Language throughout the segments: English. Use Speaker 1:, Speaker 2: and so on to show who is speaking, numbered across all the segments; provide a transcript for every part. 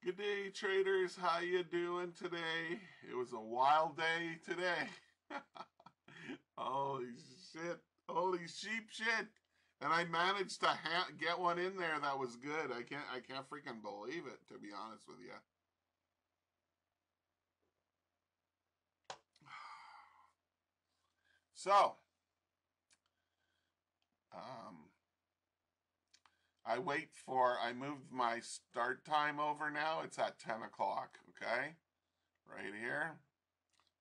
Speaker 1: Good day, traders. How you doing today? It was a wild day today. Holy shit. Holy sheep shit. And I managed to get one in there that was good. I can't freaking believe it, to be honest with you. So, um, I moved my start time over now. It's at 10 o'clock, okay? Right here.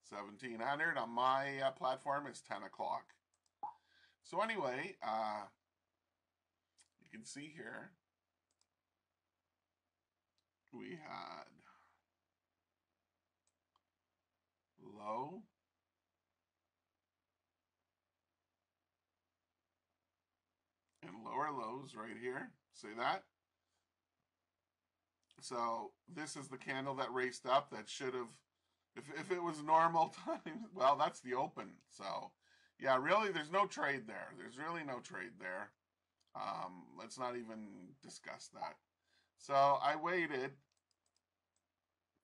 Speaker 1: 1700 on my platform is 10 o'clock. So anyway, you can see here we had low, and lower lows right here. See that? So this is the candle that raced up that should have, if it was normal time, well, that's the open. So yeah, really, there's no trade there. There's really no trade there. Let's not even discuss that. So I waited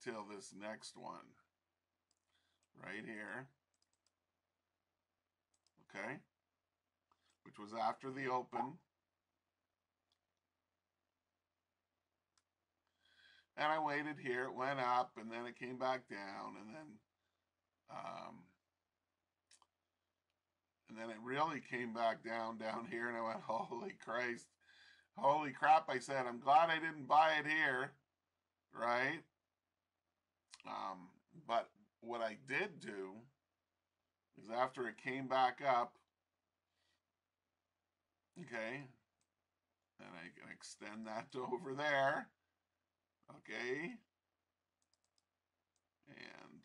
Speaker 1: till this next one right here, okay, which was after the open. And I waited here, it went up, and then it came back down, um, and then it really came back down here, and I went, holy Christ, holy crap, I said, I'm glad I didn't buy it here, right? But what I did do is after it came back up, okay, and I can extend that to over there, okay, and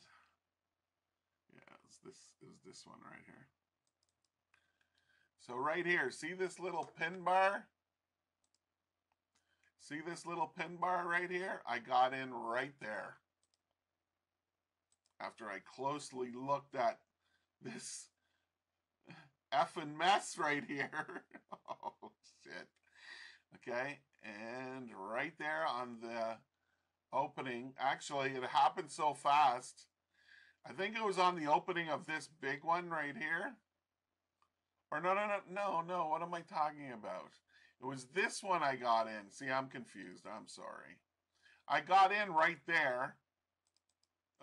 Speaker 1: yeah, it was this one right here. So right here, see this little pin bar? See this little pin bar right here? I got in right there. After I closely looked at this effing mess right here. Oh, shit. Okay, and right there on the opening, actually, it happened so fast. I think it was on the opening of this big one right here. Or no, what am I talking about? It was this one I got in. See, I'm confused. I'm sorry. I got in right there,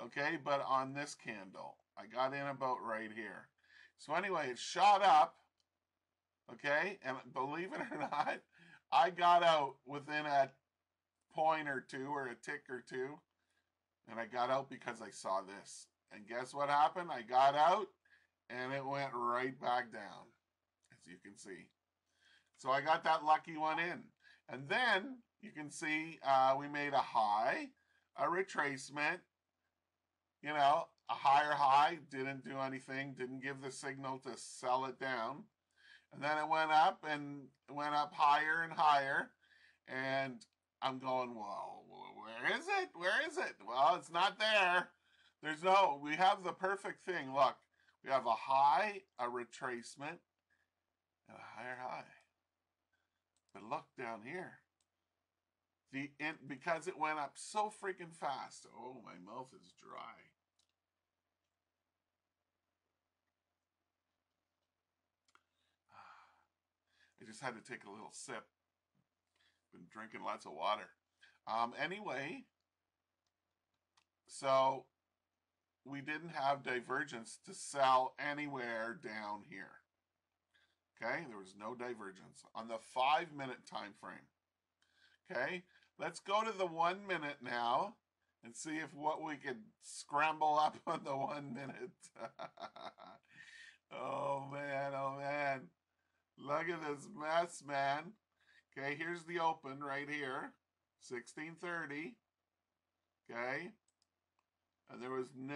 Speaker 1: okay, but on this candle. I got in about right here. So anyway, it shot up, okay, and believe it or not, I got out within a point or two or a tick or two, and I got out because I saw this. And guess what happened? I got out, and it went right back down, as you can see. So I got that lucky one in. And then you can see we made a high, a retracement, you know, a higher high, didn't do anything, didn't give the signal to sell it down. And then it went up and went up higher and higher. And I'm going, well, where is it? Where is it? Well, it's not there. We have the perfect thing. Look, we have a high, a retracement, and a higher high. But look down here. Because it went up so freaking fast. Oh, my mouth is dry. I just had to take a little sip. Been drinking lots of water. Anyway, so we didn't have divergence to sell anywhere down here. Okay, there was no divergence on the 5-minute time frame. Okay, let's go to the 1 minute now and see if what we could scramble up on the 1 minute. Oh man, oh man. Look at this mess, man. Okay, here's the open right here, 1630. Okay, and there was there's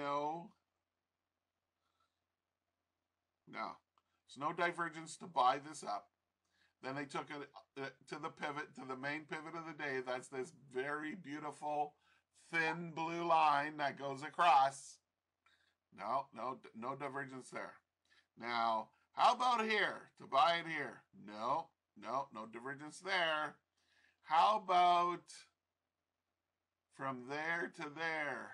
Speaker 1: no divergence to buy this up. Then they took it to the pivot, to the main pivot of the day. That's this very beautiful thin blue line that goes across. No divergence there. Now, how about here, to buy it here? No divergence there. How about from there to there.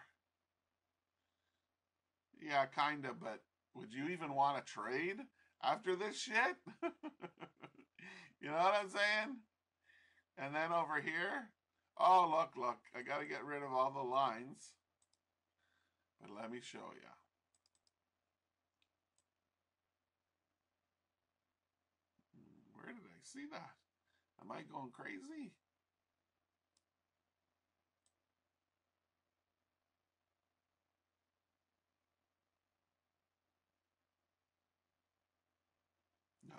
Speaker 1: Yeah, kind of, but would you even want to trade after this shit? You know what I'm saying? And then over here, oh, look, I got to get rid of all the lines. But let me show you. Where did I see that? Am I going crazy? No,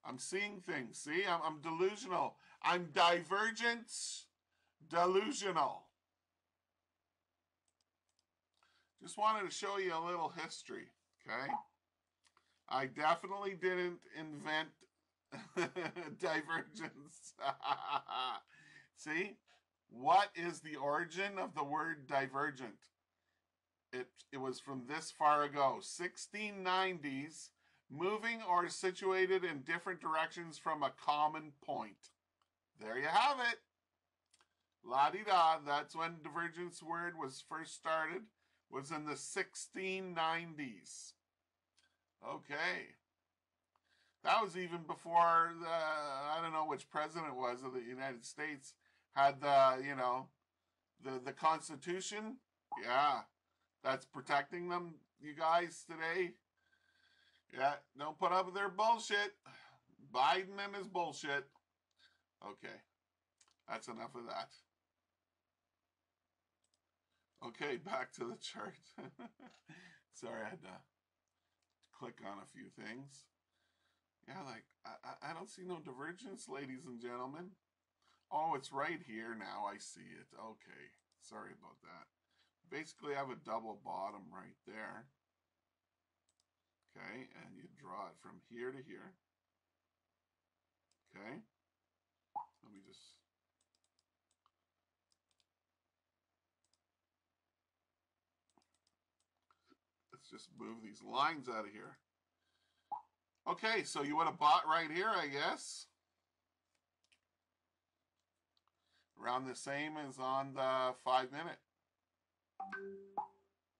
Speaker 1: I'm seeing things. See, I'm delusional. I'm divergence delusional. Just wanted to show you a little history, okay? I definitely didn't invent divergence. See, what is the origin of the word divergent? It was from this far ago, 1690s, moving or situated in different directions from a common point. There you have it. La-di-da, that's when divergence word was first started, was in the 1690s. Okay. That was even before I don't know which president was of the United States had the Constitution. Yeah, that's protecting them, you guys, today. Yeah, don't put up with their bullshit. Biden and his bullshit. Okay, that's enough of that. Okay, back to the chart. Sorry, I had to click on a few things. Yeah, like, I don't see no divergence, ladies and gentlemen. Oh, it's right here now. I see it. Okay, sorry about that. Basically, I have a double bottom right there. Okay, and you draw it from here to here. Okay, let me just... Let's just move these lines out of here. Okay, so you would have bought right here, I guess. Around the same as on the 5 minute.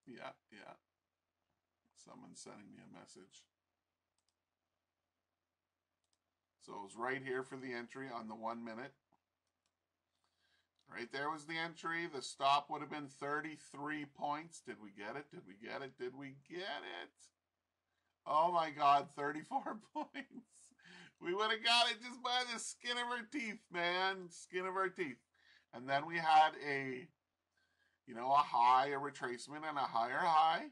Speaker 1: Yeah. Someone's sending me a message. So it was right here for the entry on the 1 minute. Right there was the entry. The stop would have been 33 points. Did we get it? Did we get it? Did we get it? Oh my God, 34 points. We would have got it just by the skin of our teeth, man. Skin of our teeth. And then we had a high, a retracement, and a higher high.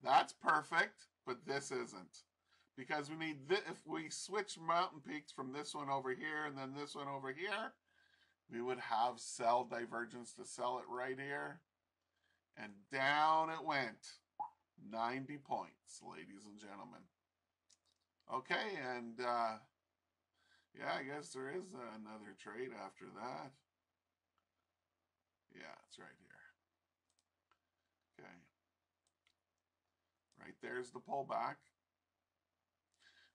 Speaker 1: That's perfect, but this isn't. Because we need this, if we switch mountain peaks from this one over here and then this one over here, we would have sell divergence to sell it right here. And down it went. 90 points, ladies and gentlemen. Okay, and yeah, I guess there is another trade after that. Yeah, it's right here. Okay. Right there's the pullback.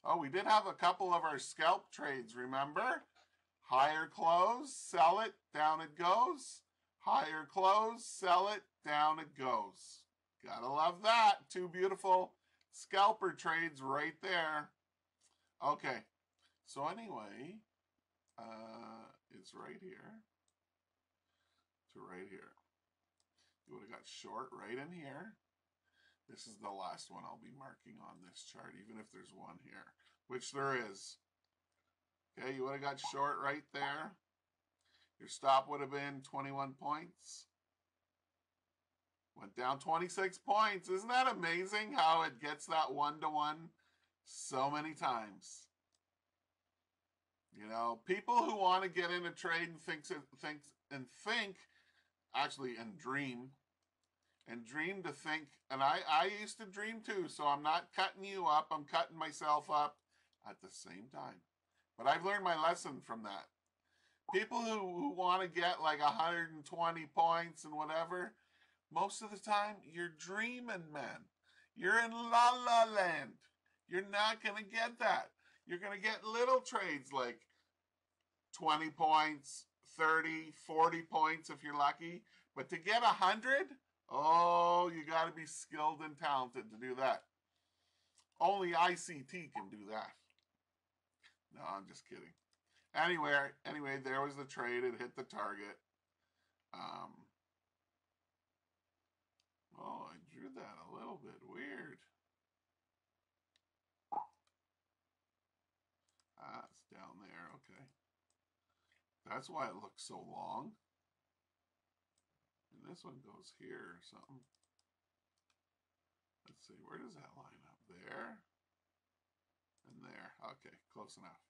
Speaker 1: Oh, we did have a couple of our scalp trades, remember? Higher close, sell it, down it goes. Higher close, sell it, down it goes. Gotta love that. Two beautiful scalper trades right there. Okay, so anyway, it's right here to right here. You would have got short right in here. This is the last one I'll be marking on this chart, even if there's one here, which there is. Okay, you would have got short right there. Your stop would have been 21 points. Went down 26 points. Isn't that amazing how it gets that one-to-one so many times? You know, people who want to get in a trade and dream to think, and I used to dream too, so I'm not cutting you up, I'm cutting myself up at the same time. But I've learned my lesson from that. People who want to get like 120 points and whatever, most of the time you're dreaming, man. You're in la la land. You're not going to get that. You're going to get little trades like 20 points, 30, 40 points if you're lucky. But to get 100, oh, you got to be skilled and talented to do that. Only ICT can do that. No, I'm just kidding. Anyway, there was the trade. It hit the target. Oh, I drew that a little bit weird. Ah, it's down there. Okay. That's why it looks so long. And this one goes here or something. Let's see, where does that line up? There and there. Okay, close enough.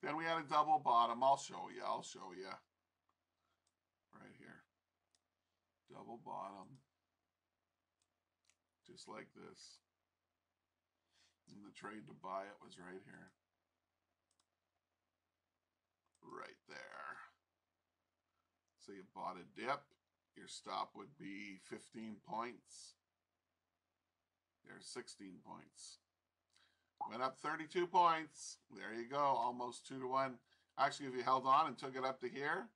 Speaker 1: Then we had a double bottom. I'll show you. Right here. Double bottom. Just like this. And the trade to buy it was right here. Right there. So you bought a dip. Your stop would be 15 points. There's 16 points. Went up 32 points. There you go. Almost 2 to 1. Actually, if you held on and took it up to here,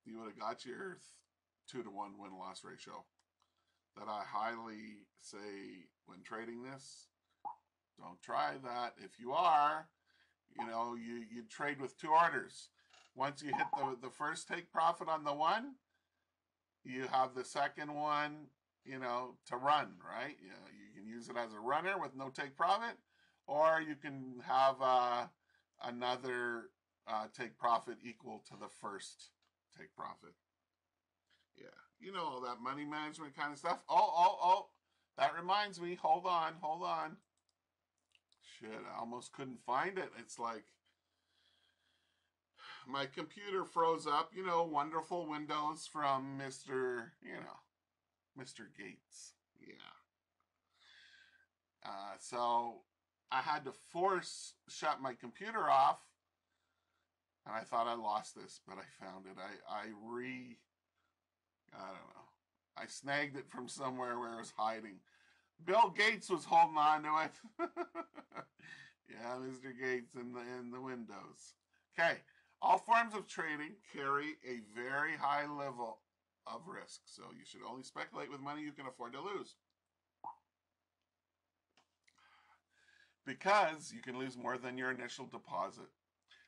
Speaker 1: you would have got your 2 to 1 win-loss ratio. That I highly say when trading this, don't try that. If you are, you know, you trade with 2 orders. Once you hit the first take profit on the one, you have the second one, you know, to run, right? You know, you can use it as a runner with no take profit, or you can have another take profit equal to the first take profit. Yeah, you know, all that money management kind of stuff. Oh, that reminds me. Hold on. Shit, I almost couldn't find it. It's like my computer froze up. You know, wonderful Windows from Mr. Gates. Yeah. So I had to force shut my computer off, and I thought I lost this, but I found it. I don't know. I snagged it from somewhere where it was hiding. Bill Gates was holding on to it. Yeah, Mr. Gates in the Windows. Okay. All forms of trading carry a very high level of risk, so you should only speculate with money you can afford to lose. Because you can lose more than your initial deposit.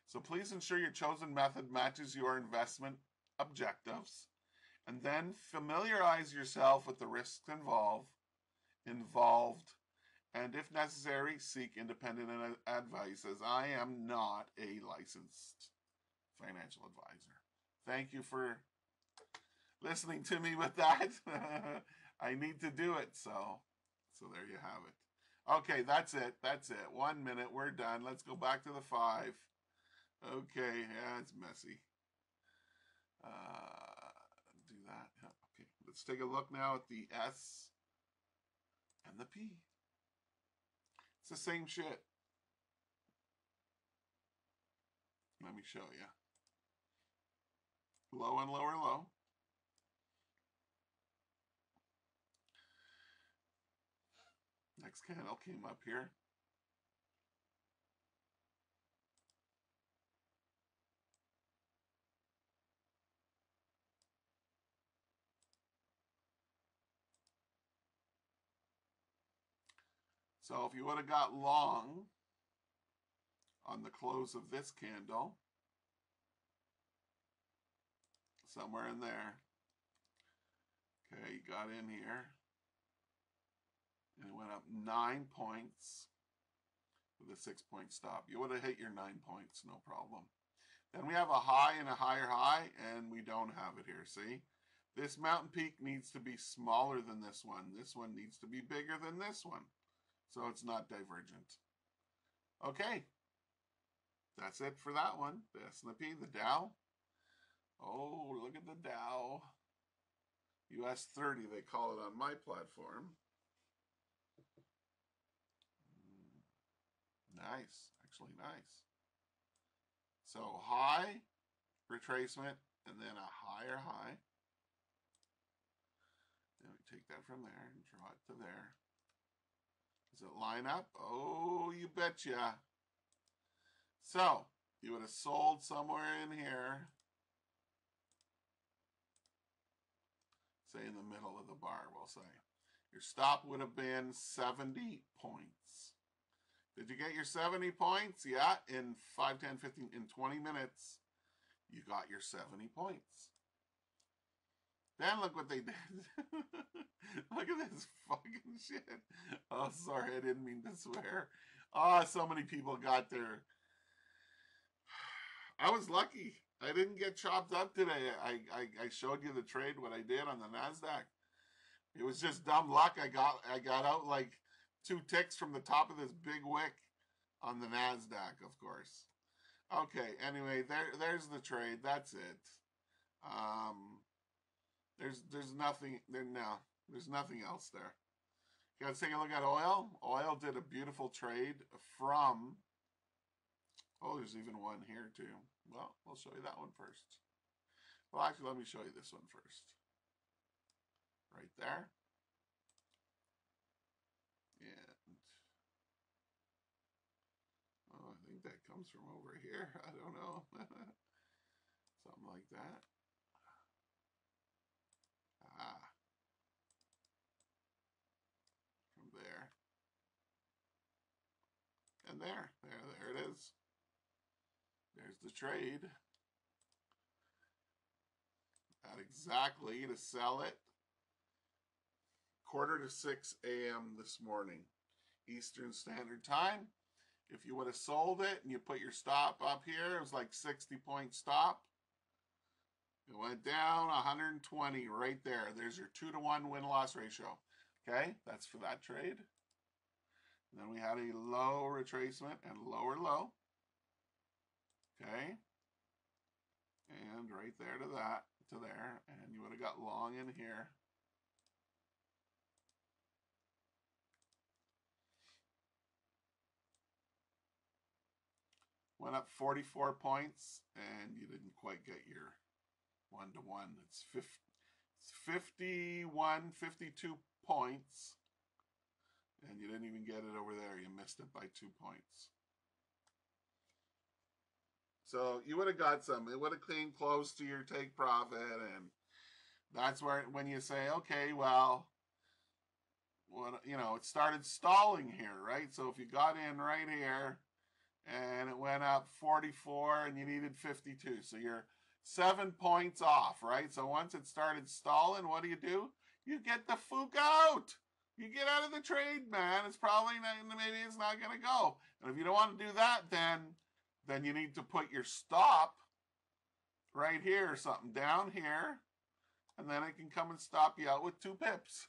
Speaker 1: So please ensure your chosen method matches your investment objectives, and then familiarize yourself with the risks involved, and if necessary, seek independent advice, as I am not a licensed financial advisor. Thank you for listening to me with that. I need to do it, so there you have it. Okay, that's it. 1 minute, we're done. Let's go back to the 5. Okay, yeah, it's messy. Do that. Yeah, okay, let's take a look now at the S and the P. It's the same shit. Let me show you. Low and lower low. Next candle came up here. So if you would have got long on the close of this candle, somewhere in there, okay, you got in here, and it went up 9 points with a 6-point stop. You would have hit your 9 points, no problem. Then we have a high and a higher high, and we don't have it here, see? This mountain peak needs to be smaller than this one. This one needs to be bigger than this one, so it's not divergent. Okay, that's it for that one. The S&P, the Dow. Oh, look at the Dow. US 30, they call it on my platform. Nice, actually nice. So high, retracement, and then a higher high. Then we take that from there and draw it to there. Does it line up? Oh, you betcha. So you would have sold somewhere in here, say in the middle of the bar, we'll say. Your stop would have been 70 points. Did you get your 70 points? Yeah, in 5, 10, 15, in 20 minutes, you got your 70 points. Then look what they did. Look at this fucking shit. Oh, sorry, I didn't mean to swear. Oh, so many people got their... I was lucky. I didn't get chopped up today. I showed you the trade, what I did on the NASDAQ. It was just dumb luck. I got out like 2 ticks from the top of this big wick on the NASDAQ, of course. Okay, anyway, there's the trade. That's it. There's nothing there now. There's nothing else there. Let's take a look at oil. Oil did a beautiful trade from... Oh, there's even one here too. Well, we'll show you that one first. Well, actually, let me show you this one first. Right there. And oh, I think that comes from over here. I don't know. Something like that. Ah. From there. And there it is. There's the trade. At exactly to sell it 5:45 a.m. this morning, Eastern Standard Time. If you would have sold it and you put your stop up here, it was like 60-point stop. It went down 120 right there. There's your 2-to-1 win-loss ratio. Okay, that's for that trade. And then we had a low retracement and lower low. Okay. And right there to that, to there. And you would have got long in here. Went up 44 points, and you didn't quite get your 1-to-1. It's 51, 52 points, and you didn't even get it over there. You missed it by 2 points. So you would have got some. It would have came close to your take profit, and that's where when you say, okay, well, what, you know, it started stalling here, right? So if you got in right here, and it went up 44 and you needed 52. So you're 7 points off, right? So once it started stalling, what do? You get the fuck out. You get out of the trade, man. It's probably not, maybe it's not going to go. And if you don't want to do that, then you need to put your stop right here or something down here. And then it can come and stop you out with 2 pips.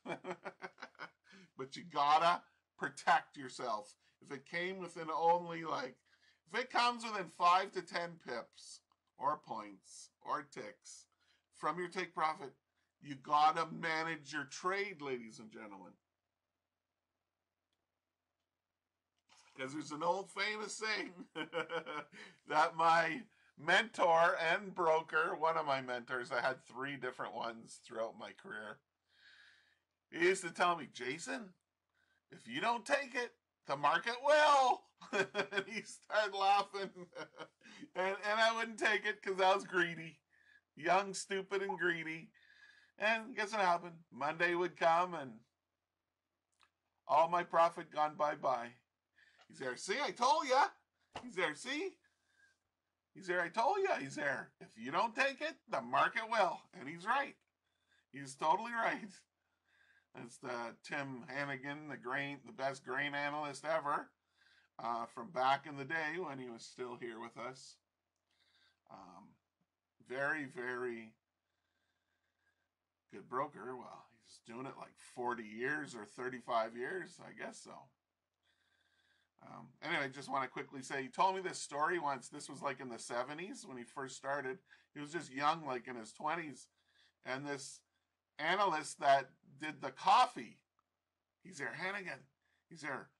Speaker 1: But you gotta protect yourself. If it came within only like, if it comes within 5 to 10 pips or points or ticks from your take profit, you gotta manage your trade, ladies and gentlemen. Because there's an old famous saying that my mentor and broker, one of my mentors, I had 3 different ones throughout my career. He used to tell me, Jason, if you don't take it, the market will. And he started laughing. and I wouldn't take it because I was greedy. Young, stupid, and greedy. And guess what happened? Monday would come and all my profit gone bye-bye. He's there. See, I told ya. He's there. See? He's there. I told ya. He's there. If you don't take it, the market will. And he's right. He's totally right. That's the Tim Hannigan, the best grain analyst ever, from back in the day when he was still here with us. Very, very good broker. Well, he's doing it like 40 years or 35 years, I guess so. Anyway, just want to quickly say, he told me this story once. This was like in the 70s when he first started. He was just young, like in his 20s. And this analyst that did the coffee, he's there, Hannigan, he's there,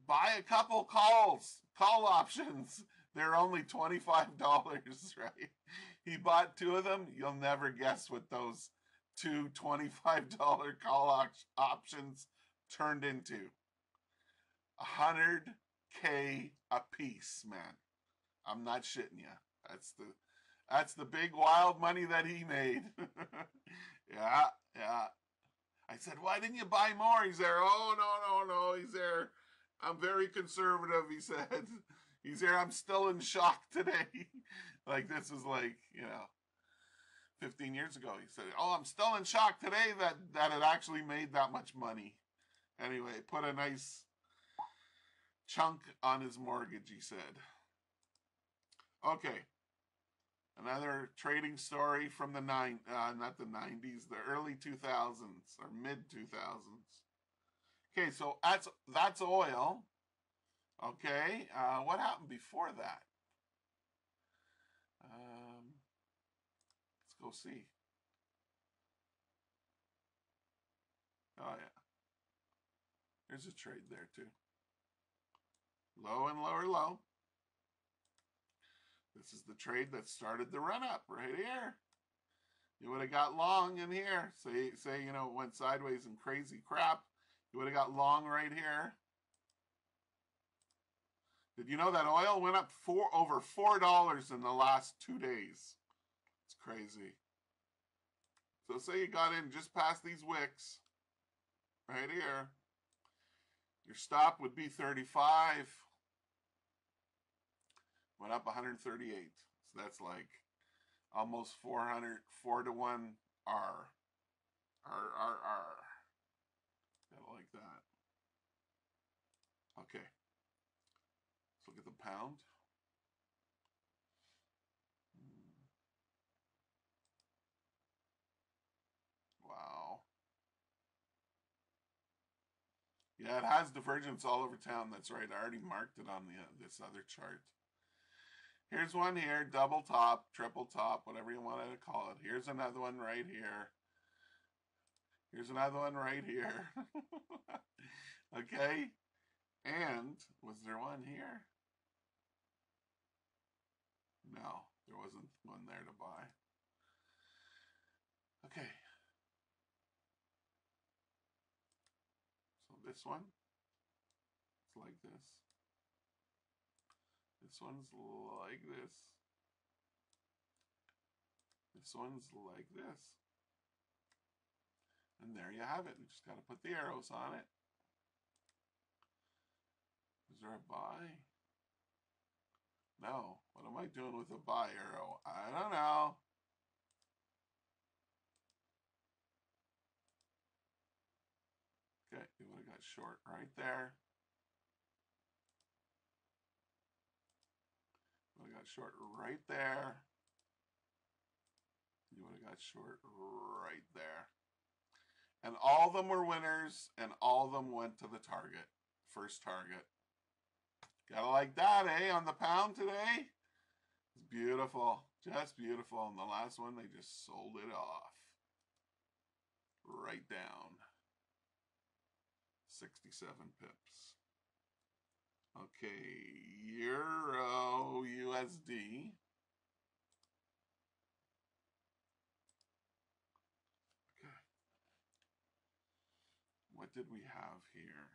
Speaker 1: buy a couple call options. They're only $25, right? He bought 2 of them. You'll never guess what those 2 $25 call options turned into. $100K a piece, man. I'm not shitting you. That's the big wild money that he made. Yeah, yeah. I said, why didn't you buy more? He's there. Oh, no. He's there. I'm very conservative, he said. He's there. I'm still in shock today. Like, this is like, 15 years ago. He said, oh, I'm still in shock today that it actually made that much money. Anyway, put a nice chunk on his mortgage, he said. Okay. Another trading story from the not the 90s, the early 2000s or mid 2000s. Okay, so that's oil. Okay, what happened before that? Let's go see. Oh yeah, there's a trade there too. Low and lower low. This is the trade that started the run up right here. You would have got long in here. Say it went sideways and crazy crap. You would have got long right here. Did you know that oil went up over $4 in the last 2 days? It's crazy. So say you got in just past these wicks right here. Your stop would be 35. Went up 138. So that's like almost 4 to 1 R. R. Gotta like that. Okay. Let's look at the pound. Wow. Yeah, it has divergence all over town. That's right. I already marked it on this other chart. Here's one here, double top, triple top, whatever you want to call it. Here's another one right here. Here's another one right here. Okay. And was there one here? No, there wasn't one there to buy. Okay. So this one, it's like this. This one's like this. This one's like this. And there you have it. You just got to put the arrows on it. Is there a buy? No. What am I doing with a buy arrow? I don't know. Okay, you would have got short right there. You would have got short right there. You would have got short right there. And all of them were winners, and all of them went to the target. First target. Gotta like that, eh? On the pound today. It's beautiful. Just beautiful. And the last one, they just sold it off. Right down. 67 pips. Okay, Euro USD. Okay. What did we have here?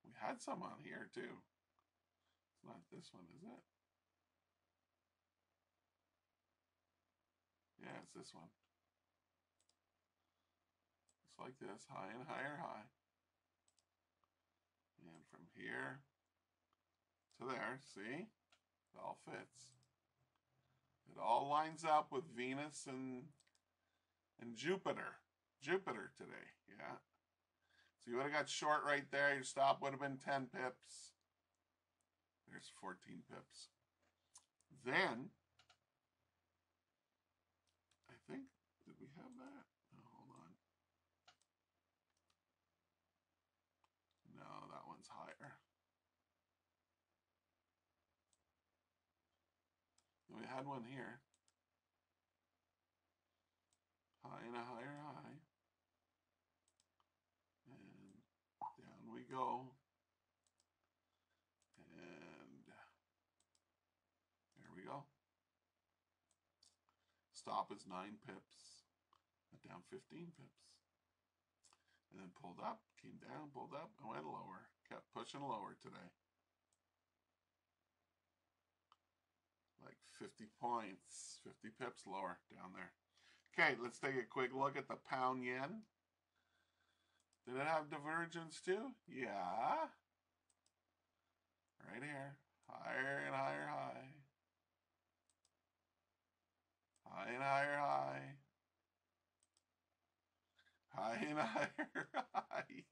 Speaker 1: We had some on here too. It's not this one, is it? Yeah, it's this one. It's like this, high and higher high. And from here to there, see? It all fits. It all lines up with Venus and Jupiter. Jupiter today, yeah. So you would have got short right there. Your stop would have been 10 pips. There's 14 pips. Then, I think, did we have that? Oh, hold on. No, that one's higher. We had one here. High and a higher high. And down we go. And there we go. Stop is 9 pips. Went down 15 pips. And then pulled up, came down, pulled up, and went lower. Kept pushing lower today. 50 points, 50 pips lower down there. Okay, let's take a quick look at the pound yen. Did it have divergence too? Yeah. Right here. Higher and higher high. High and higher high. High and higher high.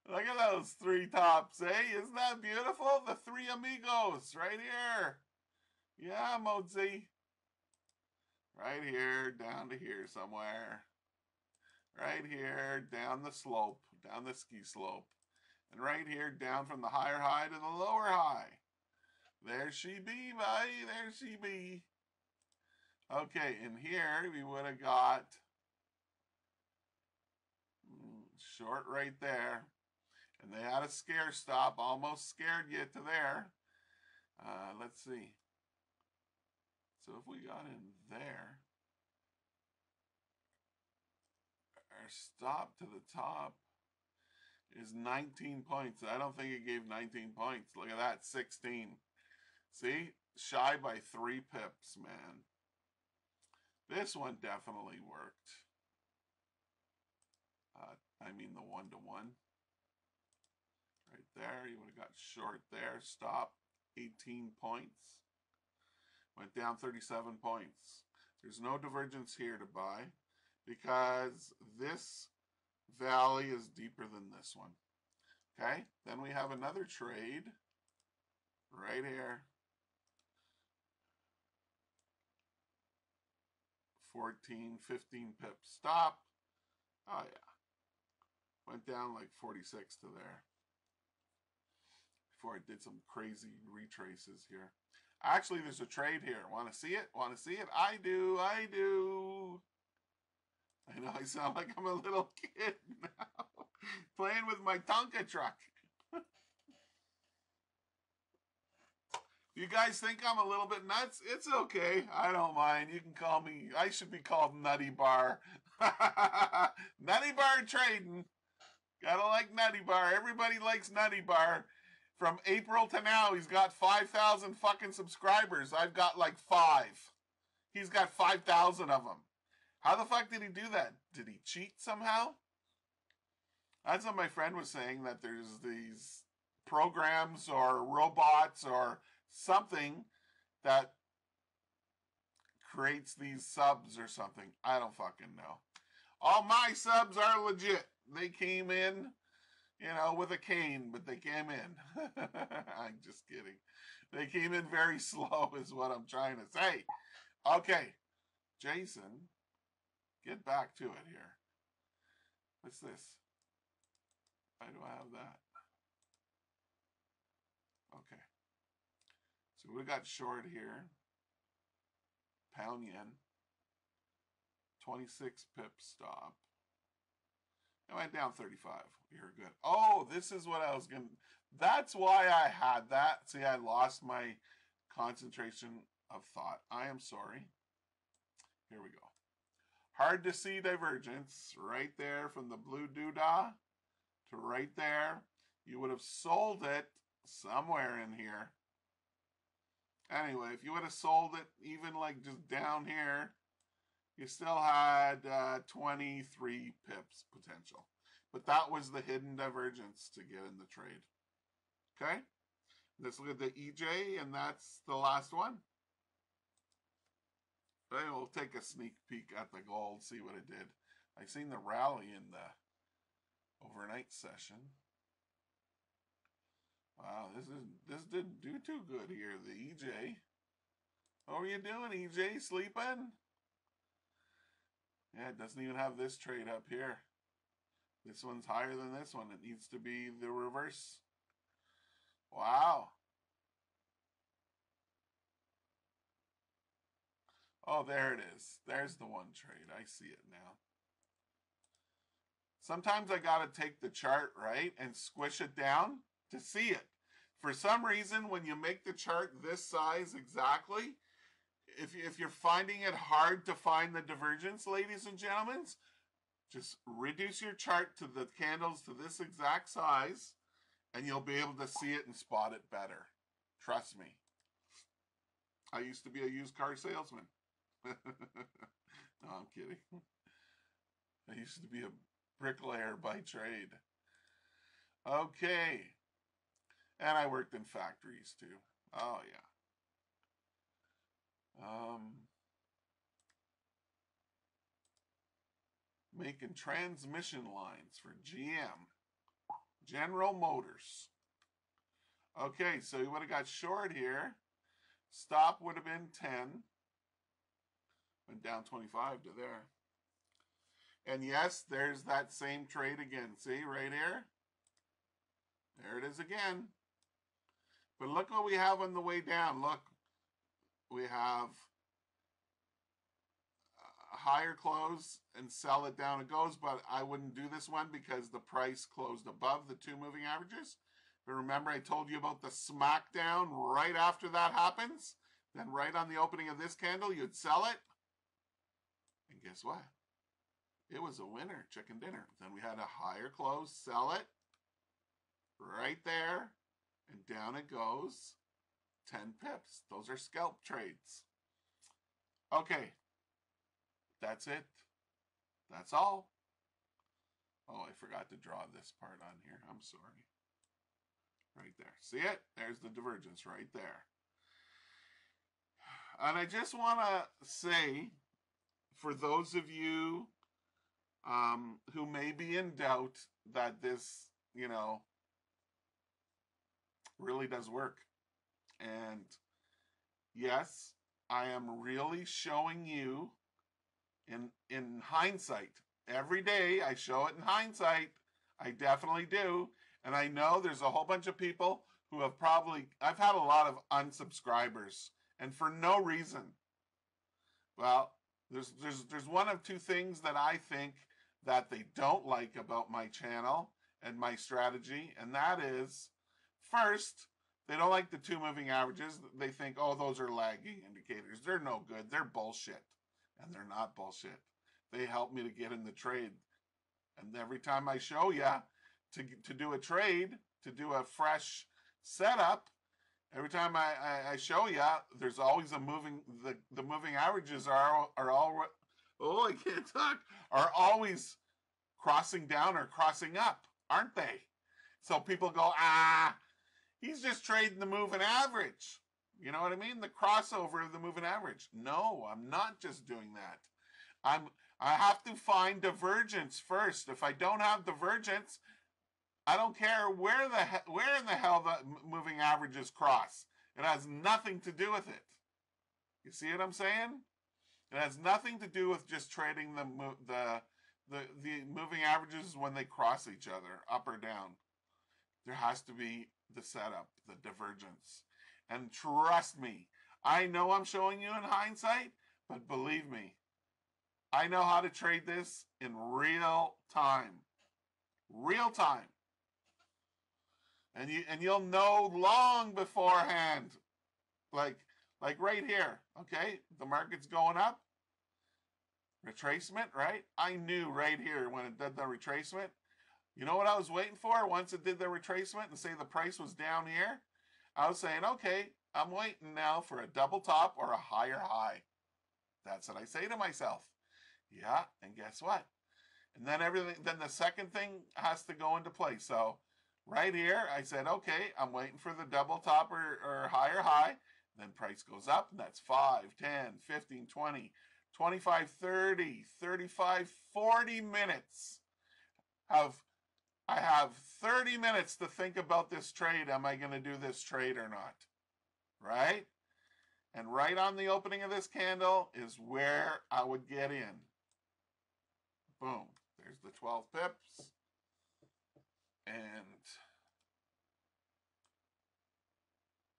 Speaker 1: Look at those three tops, eh? Isn't that beautiful? The three amigos right here. Yeah, Mozi. Right here, down to here somewhere. Right here, down the slope, down the ski slope. And right here, down from the higher high to the lower high. There she be, buddy. There she be. Okay, in here, we would have got short right there. And they had a scare stop, almost scared you to there. Let's see. So if we got in there, our stop to the top is 19 points. I don't think it gave 19 points. Look at that, 16. See? Shy by 3 pips, man. This one definitely worked. I mean the 1-to-1. Right there, you would have got short there. Stop, 18 points. Went down 37 points. There's no divergence here to buy because this valley is deeper than this one. Okay, then we have another trade right here. 14, 15 pips. Stop. Oh, yeah. Went down like 46 to there. Before I did some crazy retraces here. Actually, there's a trade here. Want to see it? Want to see it? I do. I do. I know I sound like I'm a little kid now. Playing with my Tonka truck. You guys think I'm a little bit nuts? It's okay. I don't mind. You can call me. I should be called Nutty Bar. Nutty Bar trading. Gotta like Nutty Bar. Everybody likes Nutty Bar. From April to now, he's got 5,000 fucking subscribers. I've got like 5. He's got 5,000 of them. How the fuck did he do that? Did he cheat somehow? That's what my friend was saying, that there's these programs or robots or something that creates these subs or something. I don't fucking know. All my subs are legit. They came in, you know, with a cane, but they came in. I'm just kidding. They came in very slow is what I'm trying to say. Okay, Jason, get back to it here. What's this? Why do I have that? Okay. So we got short here. Pound yen. 26 pip stop. I went down 35. You're good. Oh, this is what I was going to... That's why I had that. See, I lost my concentration of thought. I am sorry. Here we go. Hard to see divergence right there from the blue doodah to right there. You would have sold it somewhere in here. Anyway, if you would have sold it even like just down here, you still had 23 pips potential. But that was the hidden divergence to get in the trade. Okay? Let's look at the EJ, and that's the last one. But we'll take a sneak peek at the gold, see what it did. I seen the rally in the overnight session. Wow, this didn't do too good here, the EJ. What are you doing, EJ? Sleeping? Yeah, it doesn't even have this trade up here. This one's higher than this one. It needs to be the reverse. Wow. Oh, there it is. There's the one trade. I see it now. Sometimes I got to take the chart, right, and squish it down to see it. For some reason, when you make the chart this size exactly, if you're finding it hard to find the divergence, ladies and gentlemen, just reduce your chart to the candles to this exact size, and you'll be able to see it and spot it better. Trust me. I used to be a used car salesman. No, I'm kidding. I used to be a bricklayer by trade. Okay. And I worked in factories too. Oh, yeah. Making transmission lines for GM. General Motors. Okay, so you would have got short here. Stop would have been 10. Went down 25 to there. And yes, there's that same trade again. See, right here? There it is again. But look what we have on the way down. Look, we have a higher close and sell it down it goes, but I wouldn't do this one because the price closed above the two moving averages. But remember, I told you about the smackdown right after that happens? Then right on the opening of this candle, you'd sell it. And guess what? It was a winner, chicken dinner. Then we had a higher close, sell it. Right there. And down it goes. 10 pips. Those are scalp trades. Okay. That's it. That's all. Oh, I forgot to draw this part on here. I'm sorry. Right there. See it? There's the divergence right there. And I just want to say, for those of you who may be in doubt that this, really does work. And yes, I am really showing you in hindsight. Every day I show it in hindsight. I definitely do. And I know there's a whole bunch of people who have I've had a lot of unsubscribers, and for no reason. Well, there's one of two things that I think that they don't like about my channel and my strategy, and that is, first, they don't like the two moving averages. They think, oh, those are lagging indicators. They're no good. They're bullshit. And they're not bullshit. They help me to get in the trade. And every time I show you to do a trade, to do a fresh setup, every time I show you, there's always a moving, the moving averages are all, oh, I can't talk, are always crossing down or crossing up, aren't they? So people go, he's just trading the moving average. You know what I mean? The crossover of the moving average. No, I'm not just doing that. I have to find divergence first. If I don't have divergence, I don't care where in the hell the moving averages cross. It has nothing to do with it. You see what I'm saying? It has nothing to do with just trading the moving averages when they cross each other, up or down. There has to be the setup, the divergence. And trust me, I know I'm showing you in hindsight, but believe me, I know how to trade this in real time. Real time. And you'll know long beforehand. Like right here, okay? The market's going up. Retracement, right? I knew right here when it did the retracement. You know what I was waiting for? Once it did the retracement and say the price was down here, I was saying, okay, I'm waiting now for a double top or a higher high. That's what I say to myself. Yeah, and guess what? And then then the second thing has to go into place. So right here, I said, okay, I'm waiting for the double top or higher high. Then price goes up, and that's 5, 10, 15, 20, 25, 30, 35, 40 minutes. I have 30 minutes to think about this trade. Am I going to do this trade or not? Right? And right on the opening of this candle is where I would get in. Boom. There's the 12 pips. And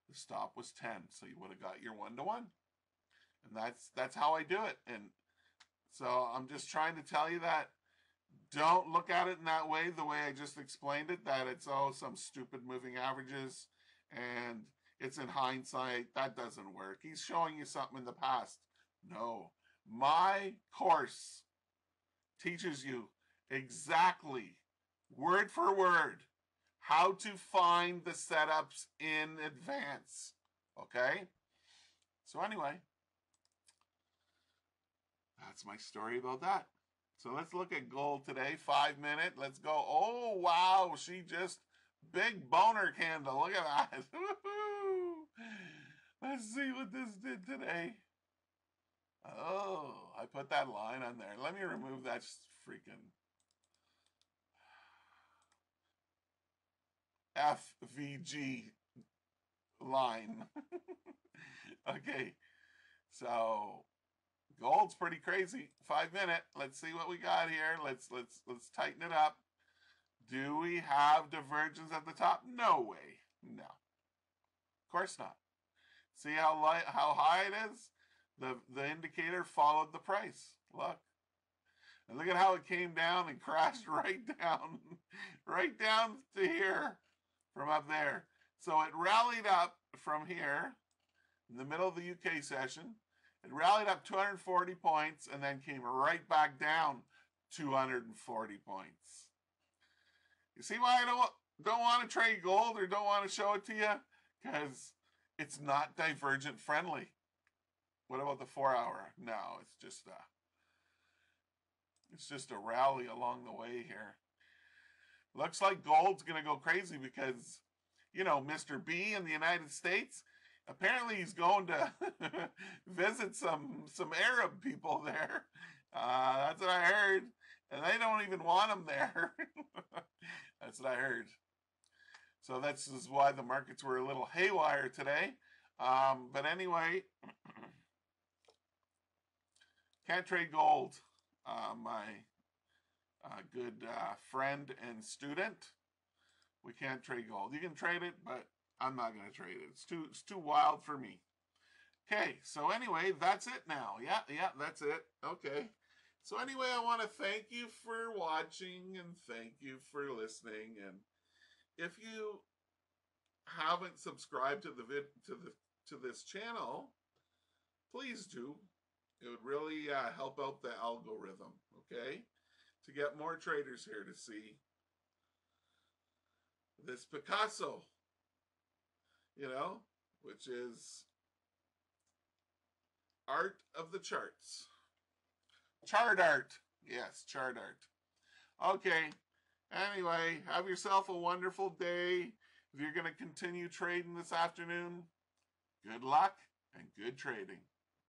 Speaker 1: the stop was 10. So you would have got your 1-to-1. And that's how I do it. And so I'm just trying to tell you that don't look at it in that way, the way I just explained it, that it's, some stupid moving averages and it's in hindsight. That doesn't work. He's showing you something in the past. No. My course teaches you exactly, word for word, how to find the setups in advance. Okay? So anyway, that's my story about that. So let's look at gold today, 5 minute. Let's go. Oh, wow. She just, big boner candle. Look at that. Let's see what this did today. Oh, I put that line on there. Let me remove that freaking FVG line. Okay, so gold's pretty crazy. 5 minute. Let's see what we got here. Let's tighten it up. Do we have divergence at the top? No way. No. Of course not. See how high it is? The indicator followed the price. Look. And look at how it came down and crashed right down. Right down to here from up there. So it rallied up from here in the middle of the UK session. It rallied up 240 points and then came right back down 240 points. You see why I don't want to trade gold or don't want to show it to you? Because it's not divergent friendly. What about the 4 hour? No, it's just a rally along the way here. Looks like gold's going to go crazy because, you know, Mr. B in the United States, apparently he's going to visit some Arab people there. That's what I heard. And they don't even want him there. That's what I heard. So this is why the markets were a little haywire today. But anyway, can't trade gold. My good friend and student, we can't trade gold. You can trade it, but I'm not going to trade it. It's too wild for me. Okay, so anyway, that's it now. Yeah, that's it. Okay. So anyway, I want to thank you for watching and thank you for listening. And if you haven't subscribed to this channel, please do. It would really help out the algorithm, okay? To get more traders here to see this Picasso, you know, which is art of the charts. Chart art. Yes, chart art. Okay. Anyway, have yourself a wonderful day. If you're going to continue trading this afternoon, good luck and good trading.